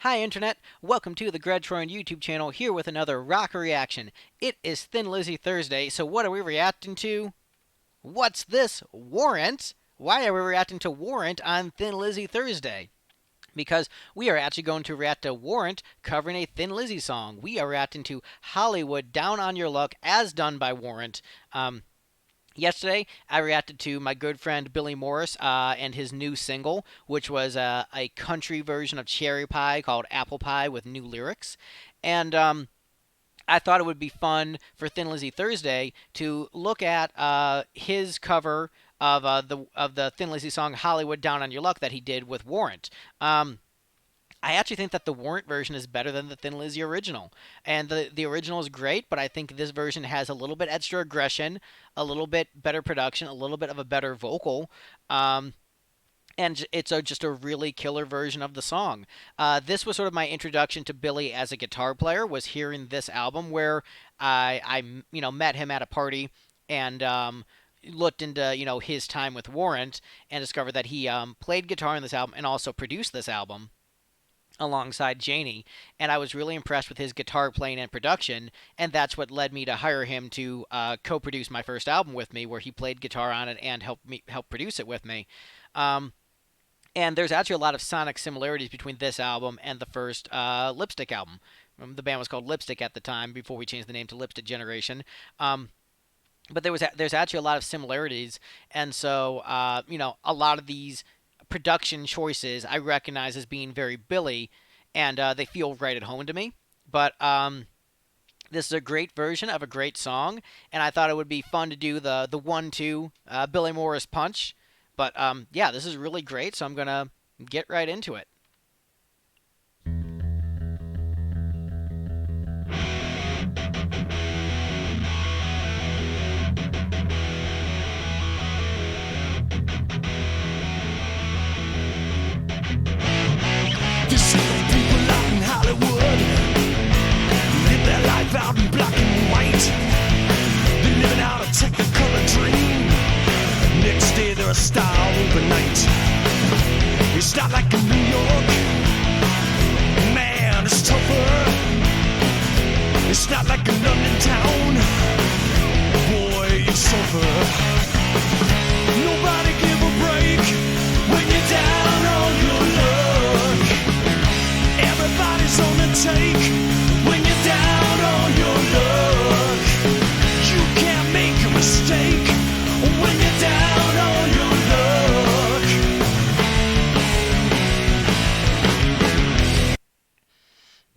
Hi, Internet. Welcome to the Troyan YouTube channel here with another rocker reaction. It is Thin Lizzy Thursday, so what are we reacting to? What's this? Warrant? Why are we reacting to Warrant on Thin Lizzy Thursday? Because we are actually going to react to Warrant covering a Thin Lizzy song. We are reacting to Hollywood Down on Your Luck as done by Warrant. Yesterday, I reacted to my good friend Billy Morris and his new single, which was a country version of Cherry Pie called Apple Pie with new lyrics. And I thought it would be fun for Thin Lizzy Thursday to look at his cover of the Thin Lizzy song "Hollywood Down on Your Luck" that he did with Warrant. I actually think that the Warrant version is better than the Thin Lizzy original. And the original is great, but I think this version has a little bit extra aggression, a little bit better production, a little bit of a better vocal. And it's just a really killer version of the song. This was sort of my introduction to Billy as a guitar player, was hearing this album where I met him at a party and looked into his time with Warrant and discovered that he played guitar in this album and also produced this album alongside Janie, and I was really impressed with his guitar playing and production, and that's what led me to hire him to co-produce my first album with me, where he played guitar on it and help produce it with me. Um, and there's actually a lot of sonic similarities between this album and the first Lipstick album. The band was called Lipstick at the time before we changed the name to Lipstick Generation. But there's actually a lot of similarities, and so a lot of these production choices I recognize as being very Billy, and they feel right at home to me. But this is a great version of a great song, and I thought it would be fun to do the 1-2 Billy Morris punch. But yeah, this is really great, so I'm gonna get right into it. You see the people out in Hollywood live their life out in black and white. They're living out a technicolor dream. Next day they're a star overnight. It's not like in New York. Man, it's tougher. It's not like in London town. Boy, you suffer. Nobody give a break when you're down on your luck. Everybody's on the take when you're down on your luck. You can't make a mistake when you're down on your luck.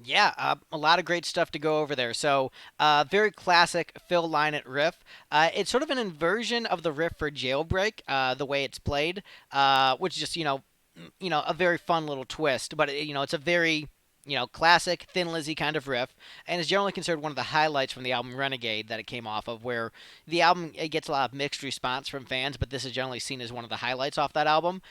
Yeah, a lot of great stuff to go over there. So, very classic Phil Lynott riff. It's sort of an inversion of the riff for Jailbreak, the way it's played, which is just a very fun little twist. But it's a very classic Thin Lizzy kind of riff, and is generally considered one of the highlights from the album Renegade that it came off of. Where the album, it gets a lot of mixed response from fans, but this is generally seen as one of the highlights off that album.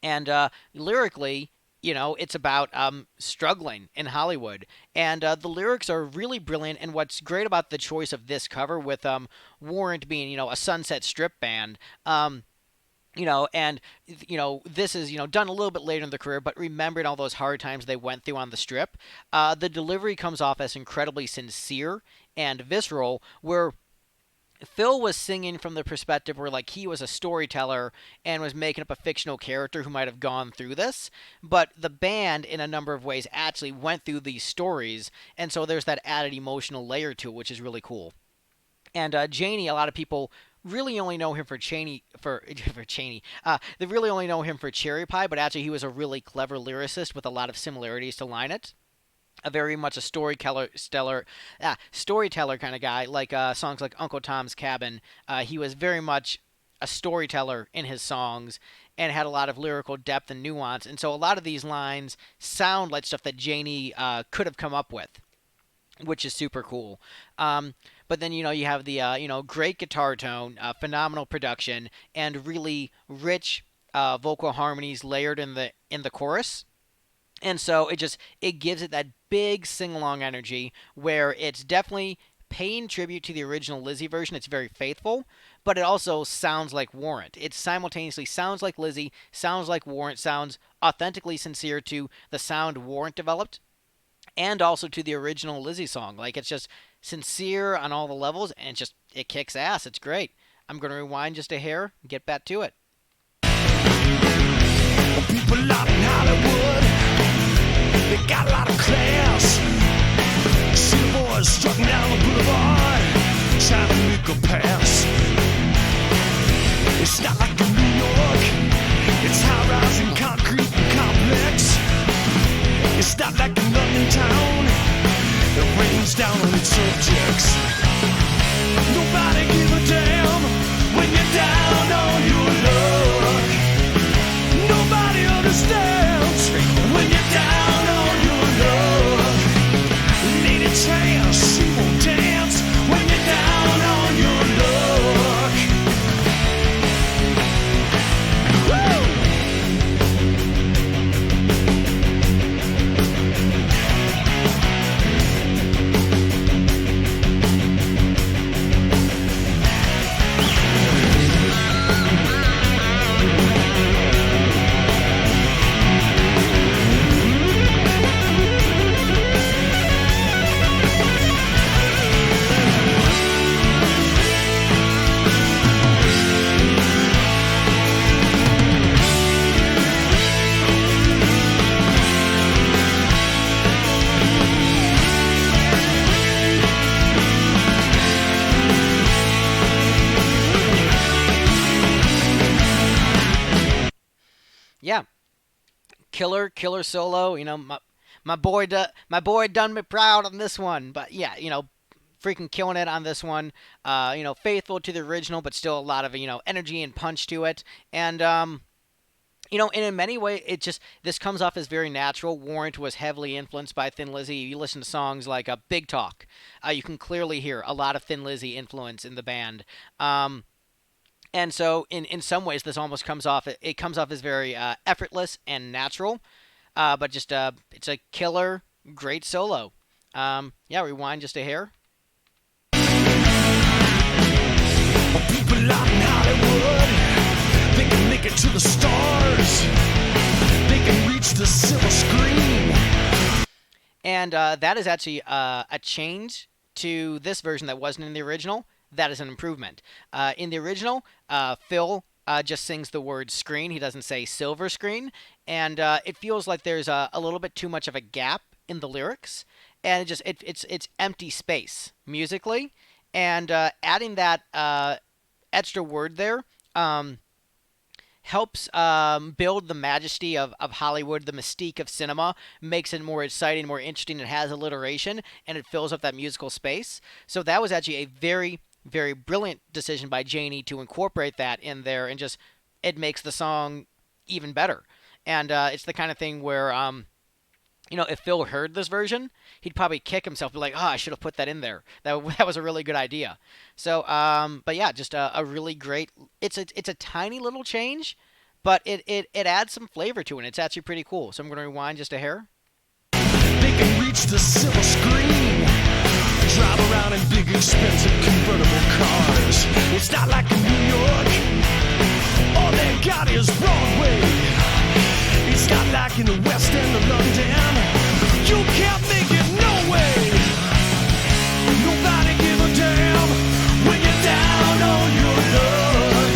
And lyrically, it's about struggling in Hollywood. And the lyrics are really brilliant. And what's great about the choice of this cover with Warrant being, a Sunset Strip band, and this is done a little bit later in the career, but remembering all those hard times they went through on the strip, the delivery comes off as incredibly sincere and visceral, where Phil was singing from the perspective where, like, he was a storyteller and was making up a fictional character who might have gone through this, but the band, in a number of ways, actually went through these stories, and so there's that added emotional layer to it, which is really cool. And Janie, a lot of people really only know him for Cheney for Cheney. They really only know him for Cherry Pie, but actually he was a really clever lyricist with a lot of similarities to Lynott. A very much a storyteller kind of guy, like songs like Uncle Tom's Cabin. He was very much a storyteller in his songs and had a lot of lyrical depth and nuance. And so a lot of these lines sound like stuff that Janie could have come up with, which is super cool. But then you have the great guitar tone, phenomenal production, and really rich vocal harmonies layered in the chorus. And so it gives it that big sing along energy where it's definitely paying tribute to the original Lizzy version. It's very faithful, but it also sounds like Warrant. It simultaneously sounds like Lizzy, sounds like Warrant, sounds authentically sincere to the sound Warrant developed, and also to the original Lizzy song. Like it's just sincere on all the levels, and it kicks ass. It's great. I'm gonna rewind just a hair, and get back to it. People out in Hollywood, they got a lot of class. See the boys strutting down the boulevard, trying to make a pass. It's not like in New York, it's high-rise and concrete and complex. It's not like in London town, it rains down on its subjects. Nobody give a damn when you're down on your luck. Nobody understands when you're down on your luck. Lady Chance, she won't dance when you're down on your luck. Woo! Yeah, killer solo. My boy done me proud on this one. But yeah, freaking killing it on this one. Faithful to the original, but still a lot of energy and punch to it. And and in many ways, this comes off as very natural. Warrant was heavily influenced by Thin Lizzy. You listen to songs like Big Talk, you can clearly hear a lot of Thin Lizzy influence in the band. And so, in some ways, this almost comes off. It comes off as very effortless and natural, but just it's a killer, great solo. Yeah, rewind just a hair. People out in Hollywood, they can make it to the stars. They can reach the silver screen. And that is actually a change to this version that wasn't in the original. That is an improvement. In the original, Phil just sings the word screen. He doesn't say silver screen. And it feels like there's a little bit too much of a gap in the lyrics. And it's empty space musically. And adding that extra word there helps build the majesty of Hollywood, the mystique of cinema, makes it more exciting, more interesting. It has alliteration, and it fills up that musical space. So that was actually a very, very brilliant decision by Janie to incorporate that in there, and just it makes the song even better. And it's the kind of thing where if Phil heard this version, he'd probably kick himself, be like, "Oh, I should have put that in there. That was a really good idea." So, but yeah, just a really great. It's a tiny little change, but it adds some flavor to it. It's actually pretty cool. So I'm going to rewind just a hair. They can reach the silver screen, drive around in big, expensive convertible cars. It's not like in New York, all they got is Broadway. It's not like in the West End of London, you can't make it no way. Nobody give a damn when you're down on your luck.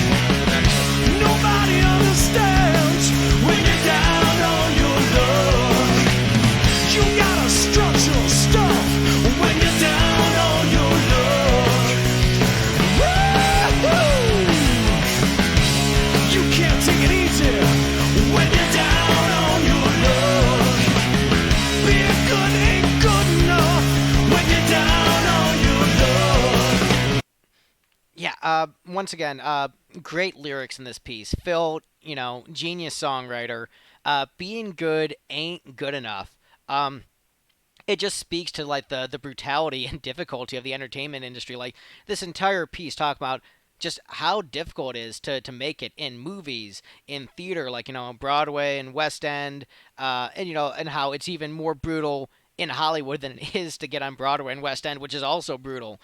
Nobody understands when you're down on your luck. You gotta strut your stuff when you're down on your luck. Woo-hoo! You can't take it easy when you're down on your luck. Being good ain't good enough when you're down on your luck. Yeah. Once again, great lyrics in this piece. Phil, genius songwriter. Being good ain't good enough. It just speaks to like the brutality and difficulty of the entertainment industry. Like this entire piece talk about just how difficult it is to make it in movies, in theater, like Broadway and West End, and how it's even more brutal in Hollywood than it is to get on Broadway and West End, which is also brutal.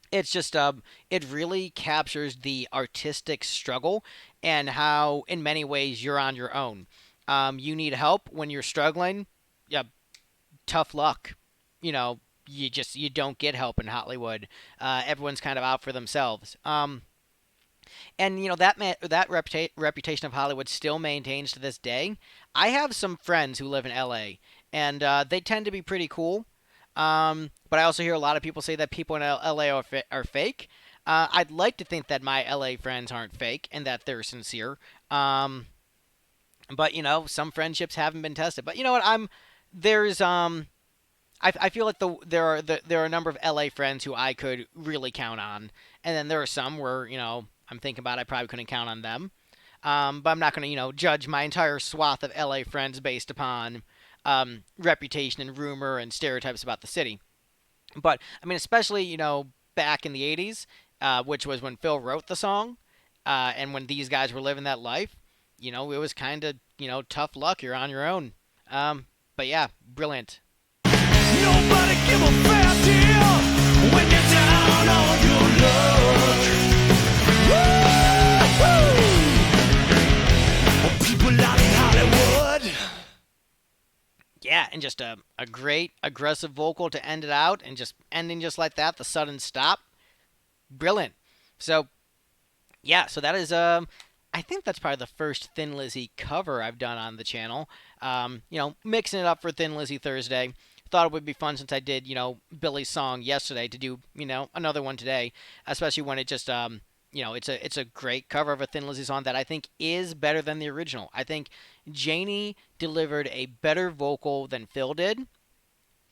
It's just it really captures the artistic struggle and how in many ways you're on your own. You need help when you're struggling. Yeah, tough luck. You know, you don't get help in Hollywood. Everyone's kind of out for themselves. And you know that reputation of Hollywood still maintains to this day. I have some friends who live in L.A. and they tend to be pretty cool. But I also hear a lot of people say that people in LA are fake. I'd like to think that my LA friends aren't fake and that they're sincere. Um, but you know, some friendships haven't been tested. But you know what? There's I feel like there are a number of LA friends who I could really count on, and then there are some where I'm thinking about I probably couldn't count on them. But I'm not going to judge my entire swath of LA friends based upon reputation and rumor and stereotypes about the city. But I mean, especially back in the '80s, which was when Phil wrote the song, and when these guys were living that life. It was kind of tough luck. You're on your own. But yeah, brilliant. Nobody give a fair deal when you're down on your luck. Woo-hoo! People out in Hollywood. Yeah, and just a great aggressive vocal to end it out, and just ending just like that, the sudden stop, brilliant. So yeah, so that is I think that's probably the first Thin Lizzy cover I've done on the channel. Mixing it up for Thin Lizzy Thursday. Thought it would be fun since I did, Billy's song yesterday to do, another one today, especially when it just it's a great cover of a Thin Lizzy song that I think is better than the original. I think Janie delivered a better vocal than Phil did.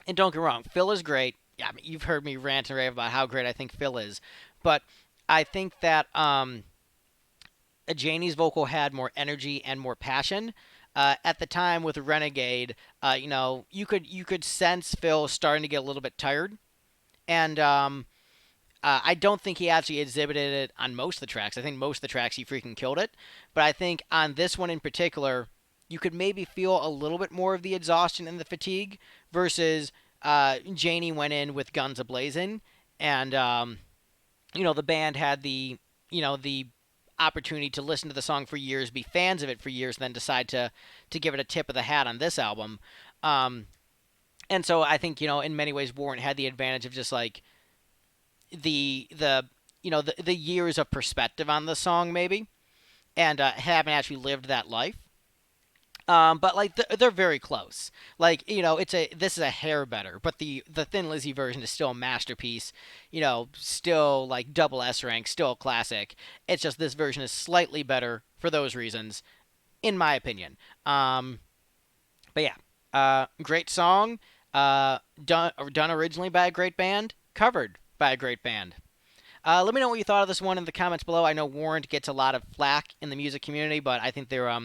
And don't get me wrong, Phil is great. Yeah, I mean, you've heard me rant and rave about how great I think Phil is. But I think that Janie's vocal had more energy and more passion. At the time with Renegade, you could sense Phil starting to get a little bit tired, and I don't think he actually exhibited it on most of the tracks. I think most of the tracks he freaking killed it, but I think on this one in particular, you could maybe feel a little bit more of the exhaustion and the fatigue versus Janie went in with guns ablazing, and the band had the opportunity to listen to the song for years, be fans of it for years, then decide to give it a tip of the hat on this album. And so I think in many ways Warrant had the advantage of just like the years of perspective on the song maybe, and having actually lived that life. But like they're very close. Like this is a hair better, but the Thin Lizzy version is still a masterpiece. Still like double S rank, still a classic. It's just this version is slightly better for those reasons, in my opinion. But yeah, great song. Done originally by a great band, covered by a great band. Let me know what you thought of this one in the comments below. I know Warrant gets a lot of flack in the music community, but I think they're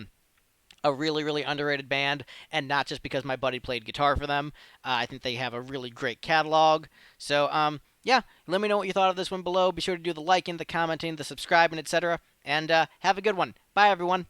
a really, really underrated band, and not just because my buddy played guitar for them. I think they have a really great catalog. So, yeah, let me know what you thought of this one below. Be sure to do the liking, the commenting, the subscribing, etc. And have a good one. Bye, everyone.